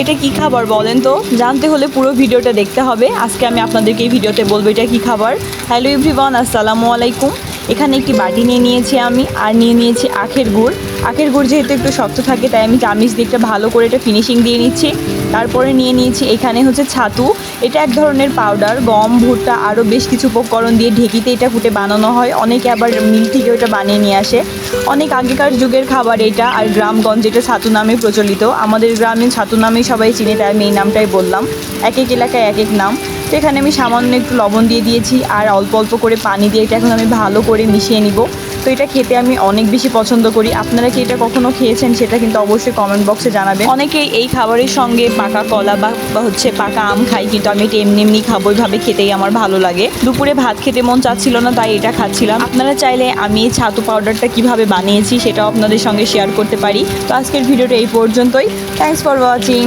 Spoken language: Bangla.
এটা কি খাবার বলেন তো? জানতে হলে পুরো ভিডিওটা দেখতে হবে। আজকে আমি আপনাদেরকে এই ভিডিওতে বলবো এটা কি খাবার। হ্যালো এভরিওয়ান, আসসালামু আলাইকুম। এখানে একটি বাটি নিয়ে নিয়েছি আমি, আর নিয়ে নিয়েছি আখের গুড়। আখের গুড় যেহেতু একটু শক্ত থাকে, তাই আমি চামিচ দিয়ে একটা ভালো করে এটা ফিনিশিং দিয়ে নিচ্ছি। তারপরে নিয়ে নিয়েছি এখানে হচ্ছে ছাতু। এটা এক ধরনের পাউডার, গম, ভুট্টা আরও বেশ কিছু উপকরণ দিয়ে ঢেকিতে এটা ফুটে বানানো হয়। অনেকে আবার মিল থেকে ওটা বানিয়ে নিয়ে আসে। অনেক আগেকার যুগের খাবার এটা, আর গ্রামগঞ্জে এটা ছাতু নামে প্রচলিত। আমাদের গ্রামে ছাতু নামেই সবাই চিনে, তাই আমি এই নামটাই বললাম। এক এক এলাকায় এক এক নাম। তো এখানে আমি সামান্য একটু লবণ দিয়ে দিয়েছি, আর অল্প অল্প করে পানি দিয়ে এটা এখন আমি ভালো করে মিশিয়ে নিব। তো এটা খেতে আমি অনেক বেশি পছন্দ করি। আপনারা কি এটা কখনো খেয়েছেন সেটা কিন্তু অবশ্যই কমেন্ট বক্সে জানাবেন। অনেকেই এই খাবারের সঙ্গে পাকা কলা বা হচ্ছে পাকা আম খাই, কিন্তু আমি এটা এমনি এমনি খাবো, ওইভাবে খেতেই আমার ভালো লাগে। দুপুরে ভাত খেতে মন চাচ্ছিল না, তাই এটা খাচ্ছিলাম। আপনারা চাইলে আমি এই ছাতু পাউডারটা কিভাবে বানিয়েছি সেটাও আপনাদের সঙ্গে শেয়ার করতে পারি। তো আজকের ভিডিওটা এই পর্যন্তই। Thanks for watching.